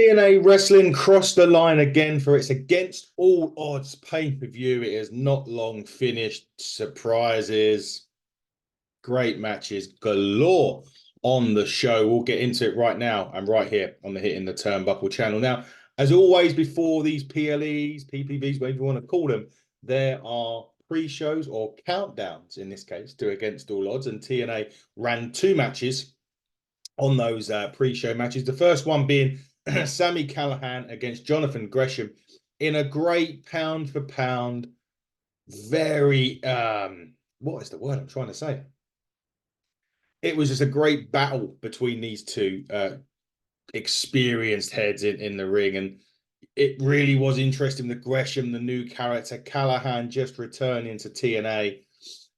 TNA Wrestling crossed the line again for its Against All Odds pay-per-view. It is not long finished. Surprises, great matches galore on the show. We'll get into it right now and right here on the Hitting the Turnbuckle channel. Now, as always, before these PLEs, PPVs, whatever you want to call them, there are pre-shows or countdowns in this case to Against All Odds, and TNA ran two matches on those pre-show matches. The first one being Sami Callihan against Jonathan Gresham in a great pound for pound, very what is the word I'm trying to say? It was just a great battle between these two experienced heads in the ring, and it really was interesting with Gresham, the new character, Callahan just returning to TNA,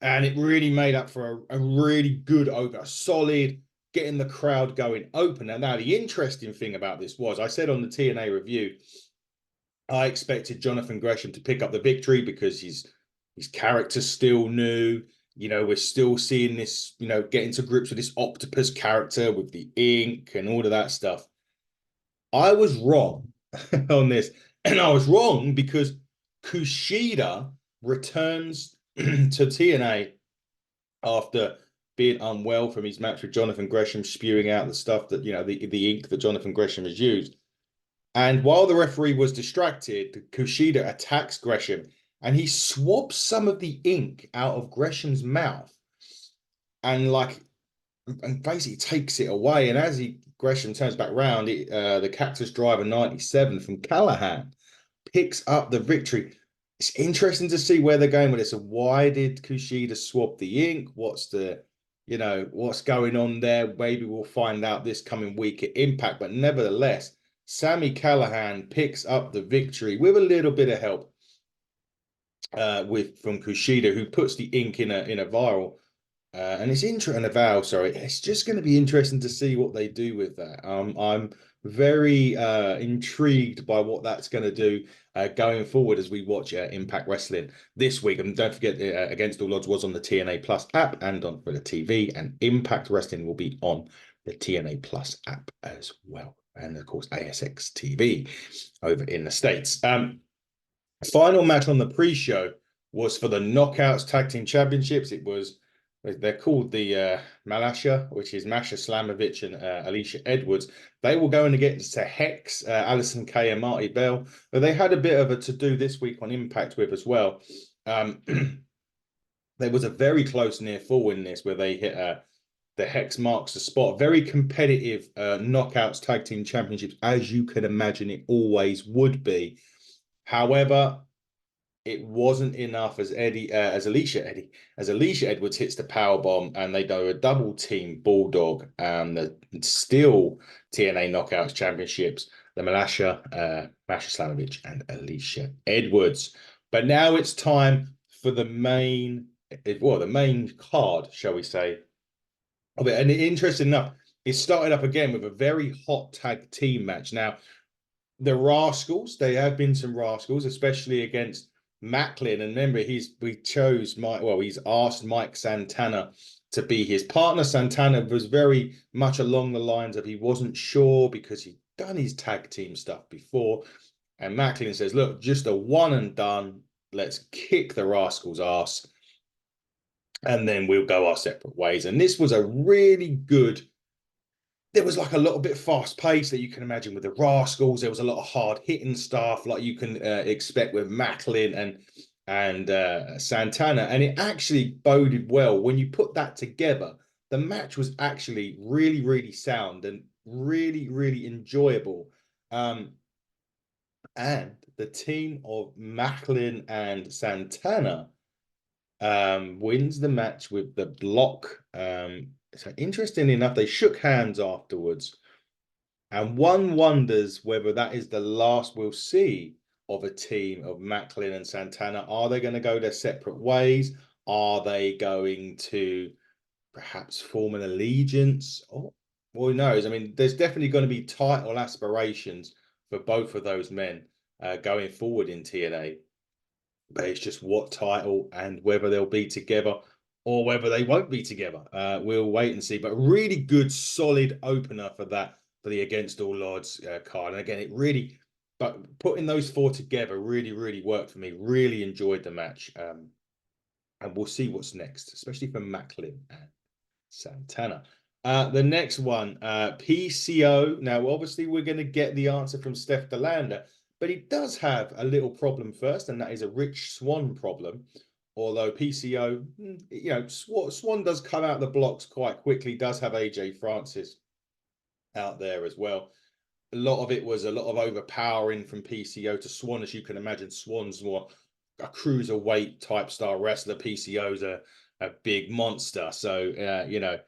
and it really made up for a really good open, a solid, getting the crowd going opener. Now, the interesting thing about this was, I said on the TNA review, I expected Jonathan Gresham to pick up the victory because his character's still new. You know, we're still seeing this, getting to grips with this octopus character with the ink and all of that stuff. I was wrong on this. And I was wrong because Kushida returns to TNA after being unwell from his match with Jonathan Gresham, spewing out the stuff that, the ink that Jonathan Gresham has used. And while the referee was distracted, Kushida attacks Gresham and he swabs some of the ink out of Gresham's mouth and basically takes it away. And as Gresham turns back around, the Cactus Driver 97 from Callahan picks up the victory. It's interesting to see where they're going with this. So why did Kushida swap the ink? What's going on there? Maybe we'll find out this coming week at Impact. But nevertheless, Sami Callihan picks up the victory with a little bit of help from Kushida, who puts the ink in a vial. And it's interesting, a vow, sorry. It's just going to be interesting to see what they do with that. I'm very intrigued by what that's going to do going forward as we watch Impact Wrestling this week. And don't forget, Against All Odds was on the TNA Plus app and on for the TV, and Impact Wrestling will be on the TNA Plus app as well. And of course, ASX TV over in the States. Final match on the pre-show was for the Knockouts Tag Team Championships. They're called the Malasha, which is Masha Slamovich and Alicia Edwards. They were going against Hex, Alison Kay, and Marty Bell. But they had a bit of a to-do this week on Impact with as well. There was a very close near fall in this where they hit the Hex marks the spot. Very competitive Knockouts Tag Team Championships, as you can imagine it always would be. However, it wasn't enough as Alicia Edwards hits the power bomb and they do a double team bulldog, and the still TNA Knockouts Championships, the Masha Slamovich and Alicia Edwards. But now it's time for the main card, shall we say, of it. And interesting enough, it started up again with a very hot tag team match. Now, the Rascals, there have been some Rascals, especially against Macklin. And remember, he's asked Mike Santana to be his partner. Santana was very much along the lines of he wasn't sure because he'd done his tag team stuff before. And Macklin says, look, just a one and done. Let's kick the Rascals' ass. And then we'll go our separate ways. And this was a really good. There was like a little bit fast pace that you can imagine with the Rascals. There was a lot of hard hitting stuff like you can expect with Macklin and Santana, and it actually boded well when you put that together. The match was actually really, really sound and really, really enjoyable. And the team of Macklin and Santana wins the match with the block. So interestingly enough, they shook hands afterwards, and one wonders whether that is the last we'll see of a team of Macklin and Santana. Are they going to go their separate ways? Are they going to perhaps form an allegiance? Oh, who knows? I mean, there's definitely going to be title aspirations for both of those men going forward in TNA. But it's just what title and whether they'll be together or whether they won't be together. We'll wait and see. But a really good, solid opener for that for the Against All Odds card. And again, it really, but putting those four together really, really worked for me. Really enjoyed the match. And we'll see what's next, especially for Macklin and Santana. The next one, PCO. Now, obviously, we're going to get the answer from Steph DeLander, but he does have a little problem first, and that is a Rich Swann problem. Although PCO, you know, Swan does come out the blocks quite quickly, does have AJ Francis out there as well. A lot of it was a lot of overpowering from PCO to Swann, as you can imagine. Swann's more a cruiserweight type style wrestler. PCO's a big monster. So, you know,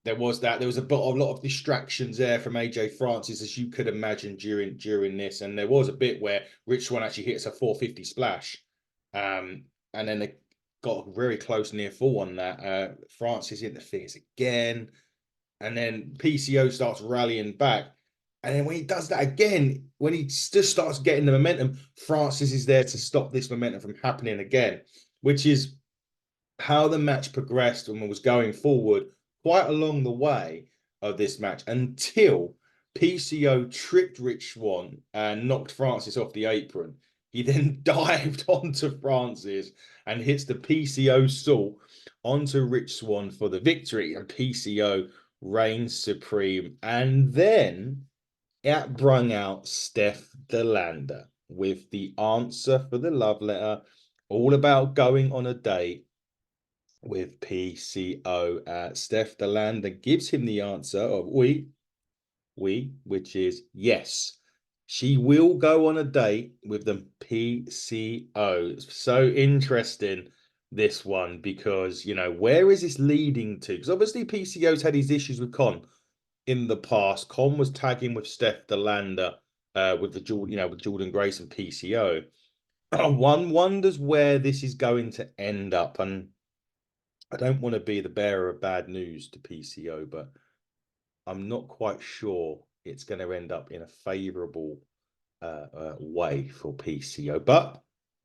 there was that. There was a lot of distractions there from AJ Francis, as you could imagine during this. And there was a bit where Rich Swann actually hits a 450 splash. And then they got very close near full on that. Francis interferes again. And then PCO starts rallying back. And then when he does that again, when he just starts getting the momentum, Francis is there to stop this momentum from happening again, which is how the match progressed and was going forward quite along the way of this match until PCO tripped Rich Swann and knocked Francis off the apron. He then dived onto Francis and hits the PCO salt onto Rich Swann for the victory. And PCO reigns supreme. And then it brung out Steph DeLander with the answer for the love letter, all about going on a date with PCO. Steph DeLander gives him the answer of which is yes. She will go on a date with the PCO. It's so interesting, this one, because, you know, where is this leading to? Because obviously PCO's had his issues with Con in the past. Con was tagging with Steph DeLander with the Jordan, you know, with Jordan Grace and PCO. One wonders where this is going to end up, and I don't want to be the bearer of bad news to PCO, but I'm not quite sure it's going to end up in a favorable way for PCO. But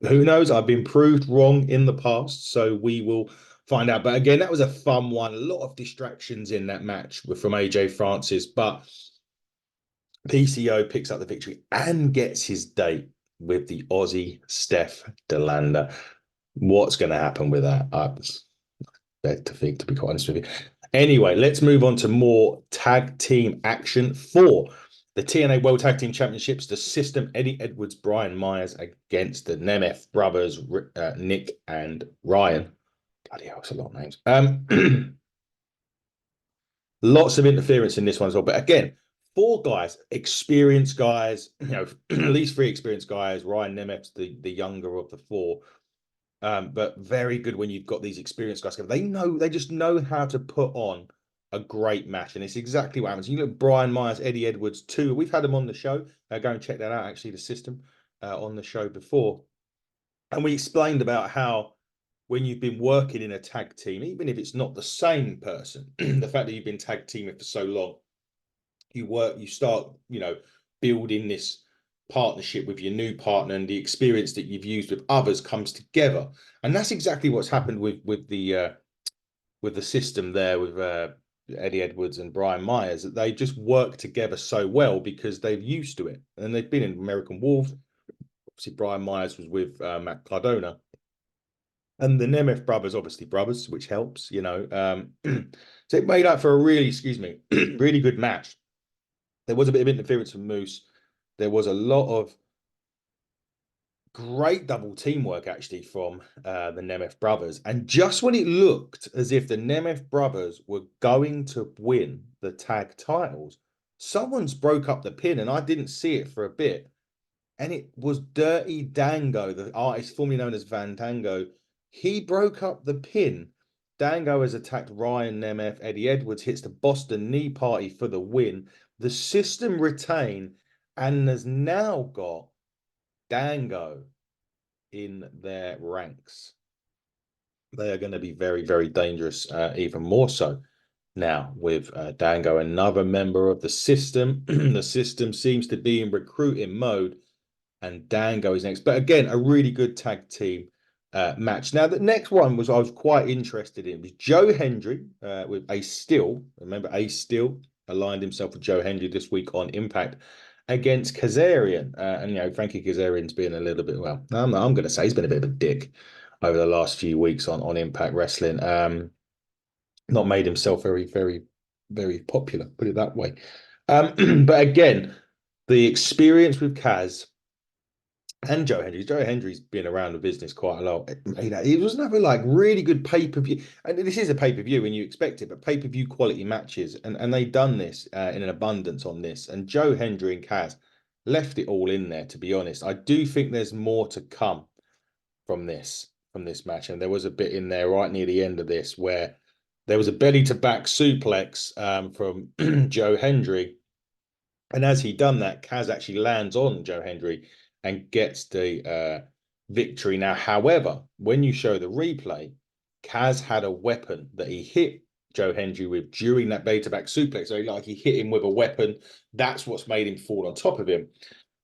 who knows? I've been proved wrong in the past, so we will find out. But again, that was a fun one. A lot of distractions in that match from AJ Francis, but PCO picks up the victory and gets his date with the Aussie Steph DeLander. What's going to happen with that? To think, to be quite honest with you. Anyway, let's move on to more tag team action for the TNA World Tag Team Championships. The System, Eddie Edwards, Brian Myers against the Nemeth brothers, Nick and Ryan. Bloody hell, it's a lot of names. Lots of interference in this one as well. But again, four guys, experienced guys, you know, at least three experienced guys. Ryan Nemeth's the younger of the four. But very good when you've got these experienced guys. They just know how to put on a great match, and it's exactly what happens. You look, Brian Myers, Eddie Edwards, too. We've had them on the show. Go and check that out. Actually, the System on the show before, and we explained about how when you've been working in a tag team, even if it's not the same person, the fact that you've been tag teaming for so long, you start, you know, building this partnership with your new partner, and the experience that you've used with others comes together. And that's exactly what's happened with the System there with Eddie Edwards and Brian Myers, that they just work together so well because they've used to it, and they've been in American Wolves. Obviously, Brian Myers was with Matt Cardona, and the Nemeth brothers, obviously brothers, which helps, you know. So it made up for a really, really good match. There was a bit of interference from Moose. There was a lot of great double teamwork, actually, from the Nemeth brothers. And just when it looked as if the Nemeth brothers were going to win the tag titles, someone's broke up the pin, and I didn't see it for a bit. And it was Dirty Dango, the artist formerly known as Van Dango. He broke up the pin. Dango has attacked Ryan Nemeth. Eddie Edwards hits the Boston Knee Party for the win. The System retain and has now got Dango in their ranks. They are going to be very, very dangerous, even more so now with Dango, another member of the System. The System seems to be in recruiting mode, and Dango is next. But again, a really good tag team match. Now, the next one I was quite interested in was Joe Hendry with Ace Steel. Remember Ace Steel aligned himself with Joe Hendry this week on Impact against Kazarian. And Frankie Kazarian's been a little bit, well, I'm going to say he's been a bit of a dick over the last few weeks on Impact Wrestling. Not made himself very, very, very popular, put it that way. But again, the experience with Kaz and Joe Hendry. Joe Hendry's been around the business quite a lot. It was another like really good pay-per-view. And this is a pay-per-view when you expect it, but pay-per-view quality matches. And they done this in an abundance on this. And Joe Hendry and Kaz left it all in there, to be honest. I do think there's more to come from this match. And there was a bit in there right near the end of this where there was a belly to back suplex from Joe Hendry. And as he done that, Kaz actually lands on Joe Hendry and gets the victory. Now, however, when you show the replay, Kaz had a weapon that he hit Joe Hendry with during that belly to back suplex. So he hit him with a weapon. That's what's made him fall on top of him.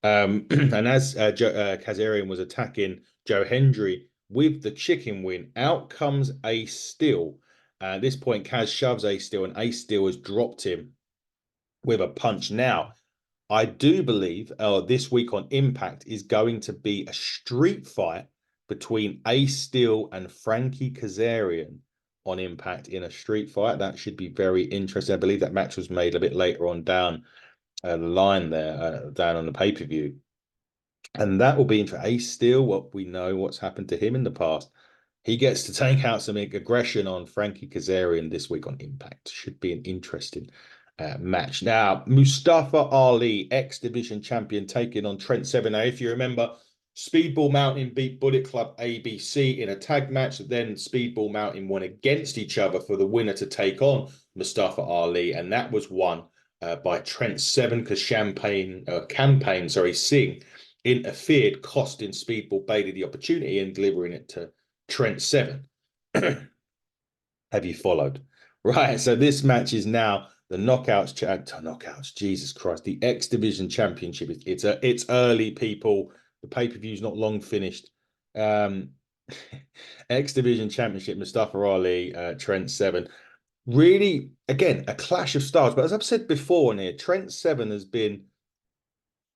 And as Kazarian was attacking Joe Hendry with the chicken win, out comes Ace Steel. At this point, Kaz shoves Ace Steel, and Ace Steel has dropped him with a punch. Now, I do believe this week on Impact is going to be a street fight between Ace Steel and Frankie Kazarian on Impact in a street fight. That should be very interesting. I believe that match was made a bit later on down the line there, down on the pay-per-view. And that will be for Ace Steel, what we know what's happened to him in the past. He gets to take out some aggression on Frankie Kazarian this week on Impact. Should be an interesting match. Now, Mustafa Ali, X Division champion, taking on Trent Seven. Now, if you remember, Speedball Mountain beat Bullet Club ABC in a tag match. Then Speedball Mountain went against each other for the winner to take on Mustafa Ali, and that was won by Trent Seven because Singh interfered, costing Speedball Bailey the opportunity and delivering it to Trent Seven. Have you followed? Right. So this match is now the knockouts. Jesus Christ! The X Division Championship. It's early, people. The pay-per-view's not long finished. X Division Championship. Mustafa Ali, Trent Seven. Really, again, a clash of styles. But as I've said before on here, Trent Seven has been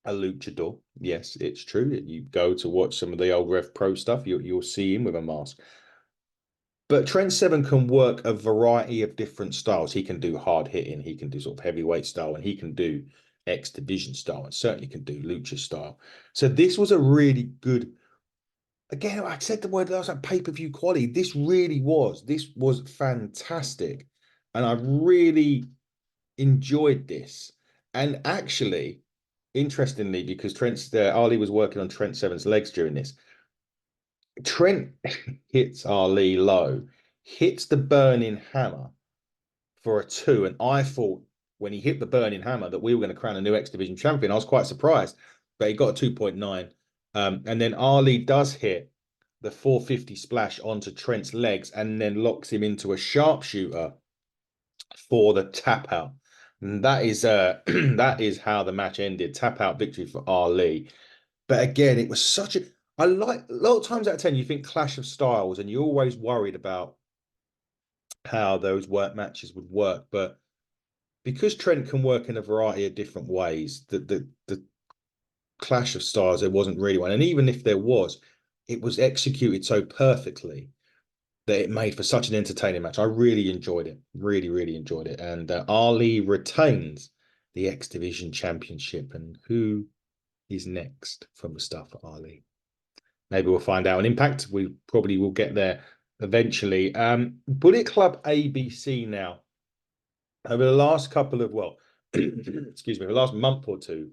a luchador. Yes, it's true. You go to watch some of the old Rev Pro stuff, you'll see him with a mask. But Trent Seven can work a variety of different styles. He can do hard hitting, he can do sort of heavyweight style, and he can do X Division style, and certainly can do lucha style. So this was a really good. Again, I said the word last time, pay-per-view quality. This really was. This was fantastic, and I really enjoyed this. And actually, interestingly, because Ali was working on Trent Seven's legs during this, Trent hits Ali low, hits the burning hammer for a 2. And I thought when he hit the burning hammer that we were going to crown a new X Division champion. I was quite surprised, but he got a 2.9. And then Ali does hit the 450 splash onto Trent's legs and then locks him into a sharpshooter for the tap out. And that is that is how the match ended. Tap out victory for Ali. But again, it was such a I like a lot of times out of 10, you think clash of styles, and you're always worried about how those work matches would work. But because Trent can work in a variety of different ways, the clash of styles, there wasn't really one. And even if there was, it was executed so perfectly that it made for such an entertaining match. I really enjoyed it. Really, really enjoyed it. And Ali retains the X Division Championship. And who is next for Mustafa Ali? Maybe we'll find out on Impact. We probably will get there eventually. Bullet Club ABC now. Over the last couple of, excuse me, the last month or two,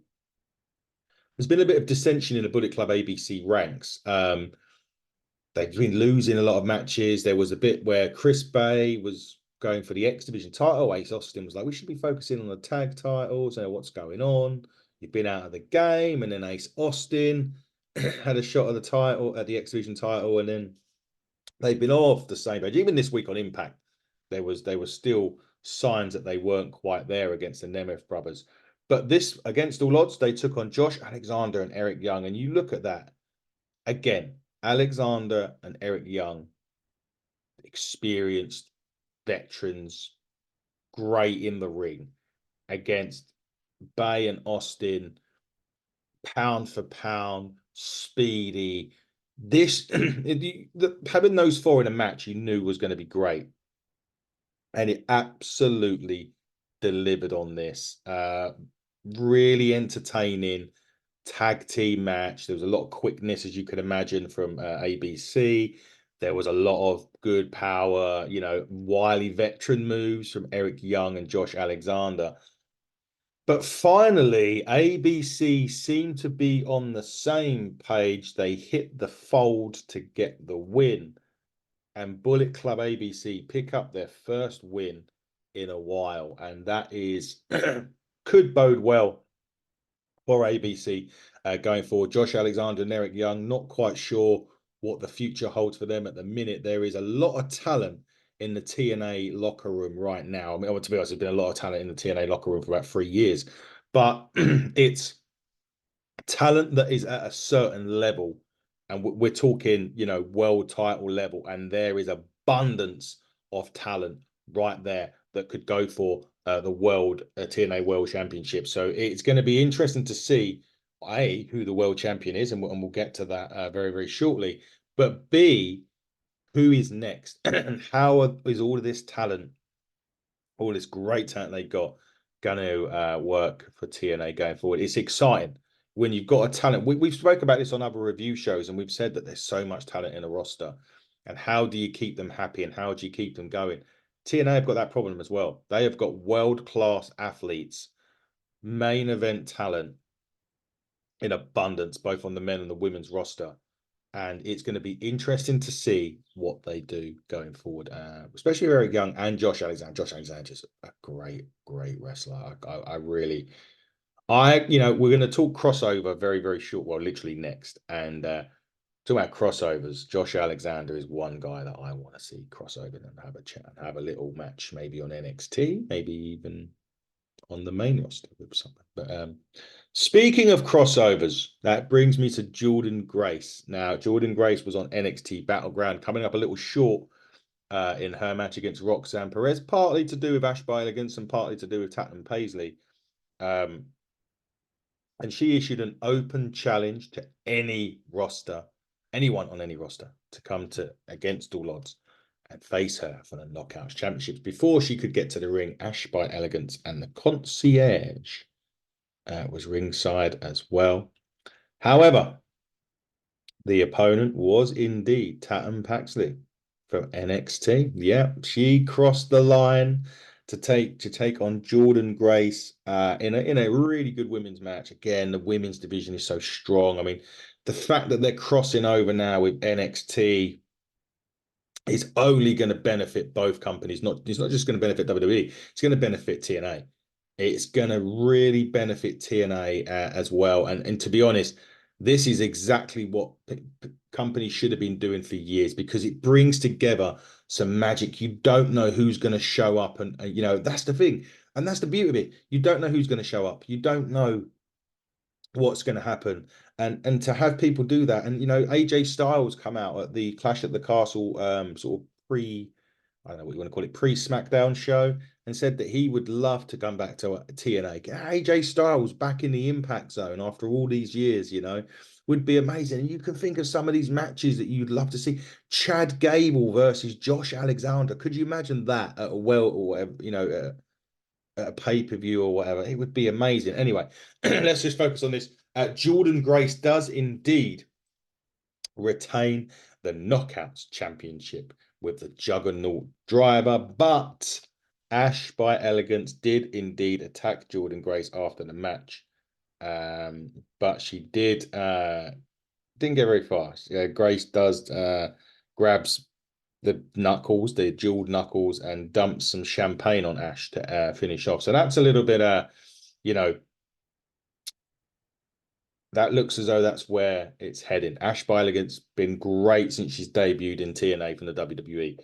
there's been a bit of dissension in the Bullet Club ABC ranks. They've been losing a lot of matches. There was a bit where Chris Bay was going for the X Division title. Ace Austin was like, we should be focusing on the tag titles and what's going on. You've been out of the game. And then Ace Austin had a shot at the title, at the X Division title, and then they've been off the same page. Even this week on Impact, there was still signs that they weren't quite there against the Nemeth brothers. But this, against all odds, they took on Josh Alexander and Eric Young. And you look at that again, Alexander and Eric Young, experienced veterans, great in the ring. against Bay and Austin, pound for pound, speedy. This having those four in a match, you knew was going to be great, and it absolutely delivered on this. Really entertaining tag team match. There was a lot of quickness, as you could imagine, from ABC. There was a lot of good power, wily veteran moves from Eric Young and Josh Alexander. But finally, ABC seemed to be on the same page. They hit the fold to get the win. And Bullet Club ABC pick up their first win in a while. And that is could bode well for ABC going forward. Josh Alexander and Eric Young, not quite sure what the future holds for them at the minute. There is a lot of talent in the TNA locker room right now. I mean, to be honest, there's been a lot of talent in the TNA locker room for about 3 years, but it's talent that is at a certain level, and we're talking, world title level, and there is abundance of talent right there that could go for the world TNA World Championship. So it's going to be interesting to see who the world champion is, and we'll get to that very, very shortly. But B, who is next, and how is all of this talent, all this great talent they got, going to work for TNA going forward? It's exciting when you've got a talent. We've spoke about this on other review shows, and we've said that there's so much talent in a roster, and how do you keep them happy, and how do you keep them going? TNA have got that problem as well. They have got world-class athletes, main event talent in abundance, both on the men and the women's roster. And it's going to be interesting to see what they do going forward, especially Eric Young and Josh Alexander. Josh Alexander is a great, great wrestler. I really, we're going to talk crossover very, very short. Well, literally next. And talking about crossovers, Josh Alexander is one guy that I want to see crossover and have a chat, have a little match, maybe on NXT, maybe even on the main roster with something. But speaking of crossovers, that brings me to Jordan Grace. Now, Jordan Grace was on NXT Battleground, coming up a little short in her match against Roxanne Perez, partly to do with Ash by Elegance and partly to do with Tatum Paisley. And she issued an open challenge to any roster, anyone on any roster, to come to Against All Odds and face her for the Knockouts Championships. Before she could get to the ring, Ash by Elegance and the Concierge was ringside as well. However, the opponent was indeed Tatum Paxley from NXT. Yeah, she crossed the line to take on Jordan Grace in a really good women's match. Again, the women's division is so strong. I mean, the fact that they're crossing over now with NXT is only going to benefit both companies. It's not just going to benefit WWE. It's going to benefit TNA. It's going to really benefit TNA as well. And to be honest, this is exactly what companies should have been doing for years, because it brings together some magic. You don't know who's going to show up, and that's the thing, and that's the beauty of it. You don't know who's going to show up. You don't know what's going to happen, and to have people do that. And AJ Styles come out at the Clash at the Castle sort of pre, I don't know what you want to call it, pre-SmackDown show, and said that he would love to come back to TNA. Get AJ Styles back in the Impact Zone after all these years, would be amazing. And you can think of some of these matches that you'd love to see. Chad Gable versus Josh Alexander. Could you imagine that at a or whatever, a pay-per-view or whatever? It would be amazing. Anyway, let's just focus on this. Jordan Grace does indeed retain the Knockouts Championship with the Juggernaut driver, but Ash by Elegance did indeed attack Jordan Grace after the match. But she didn't get very far. Grace does grabs the knuckles, the jeweled knuckles, and dumps some champagne on Ash to finish off. So that's a little bit, that looks as though that's where it's heading. Ash by Elegance been great since she's debuted in TNA from the WWE.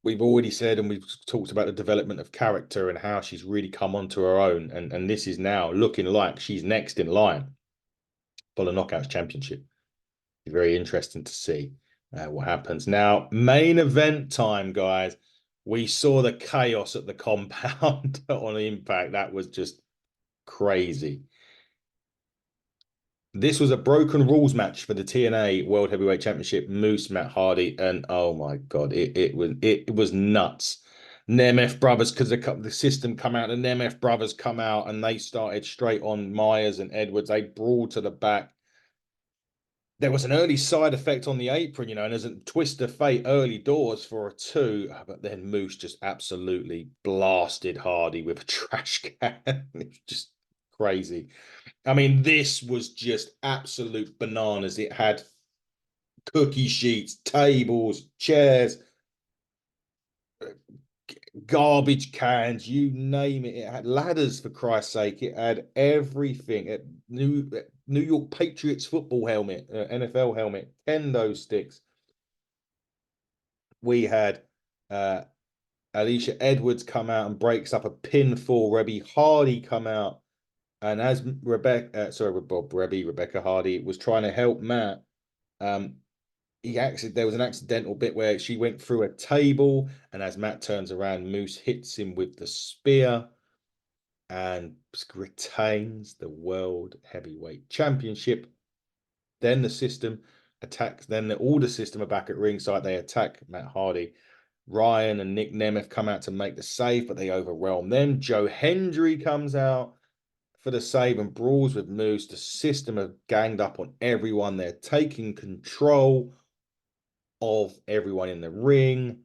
We've already said, and we've talked about the development of character and how she's really come onto her own. And this is now looking like she's next in line for the Knockouts Championship. Very interesting to see what happens. Now, main event time, guys. We saw the chaos at the compound on Impact. That was just crazy. This was a broken rules match for the TNA World Heavyweight Championship. Moose, Matt Hardy, and oh my god, it was nuts. Nemeth brothers, because the system come out, the Nemeth brothers come out, and they started straight on Myers and Edwards. They brawled to the back. There was an early side effect on the apron, and there's a twist of fate early doors for a two, but then Moose just absolutely blasted Hardy with a trash can. It's just crazy. I mean, this was just absolute bananas. It had cookie sheets, tables, chairs, garbage cans, you name it. It had ladders, for Christ's sake. It had everything. New York Patriots football helmet, NFL helmet, kendo sticks. We had Alicia Edwards come out and breaks up a pinfall. Rebby Hardy come out. And as Rebecca Hardy was trying to help Matt, um, there was an accidental bit where she went through a table, and as Matt turns around, Moose hits him with the spear and retains the World Heavyweight Championship. Then the system attacks, then the order system are back at ringside. They attack Matt Hardy. Ryan and Nick Nemeth come out to make the save, but they overwhelm them. Joe Hendry comes out for the save and brawls with Moose. The system have ganged up on everyone. They're taking control of everyone in the ring.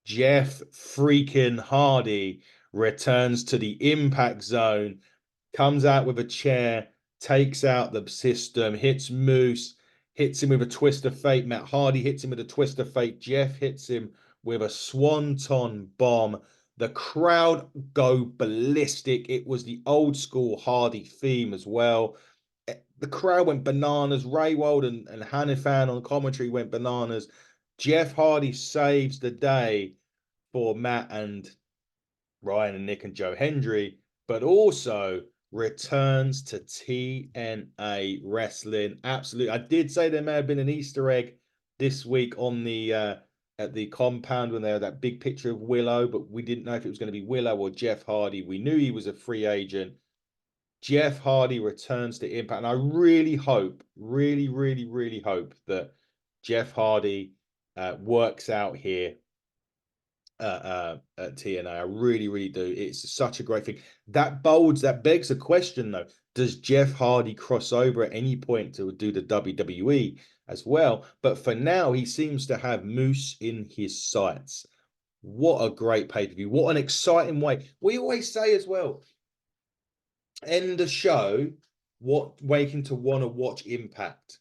Jeff freaking Hardy returns to the impact zone, comes out with a chair, takes out the system, hits Moose, hits him with a twist of fate. Matt Hardy hits him with a twist of fate. Jeff hits him with a swanton bomb. The crowd go ballistic. It was the old school Hardy theme as well. The crowd went bananas. Raywald and Hanifan on commentary went bananas. Jeff Hardy saves the day for Matt and Ryan and Nick and Joe Hendry, but also returns to TNA wrestling. Absolutely. I did say there may have been an Easter egg this week on the at the compound when there was that big picture of Willow, but we didn't know if it was going to be Willow or Jeff Hardy. We knew he was a free agent. Jeff Hardy returns to Impact, and I really hope, really hope that Jeff Hardy works out here at TNA. I really do. It's such a great thing. That begs a question though. Does Jeff Hardy cross over at any point to do the WWE as well? But for now, he seems to have Moose in his sights. What a great pay-per-view. What an exciting way. We always say as well, end the show, waking to want to watch Impact.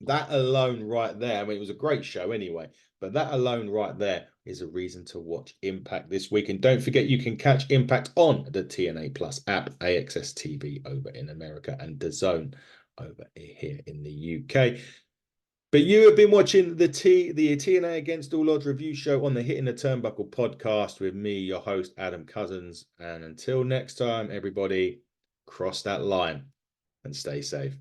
That alone right there, I mean, it was a great show anyway, but that alone right there is a reason to watch Impact this week. And don't forget, you can catch Impact on the TNA Plus app, AXS TV over in America, and DAZN over here in the UK. But you have been watching the TNA Against All Odds review show on the Hitting the Turnbuckle podcast with me, your host, Adam Cousins. And until next time, everybody, cross that line and stay safe.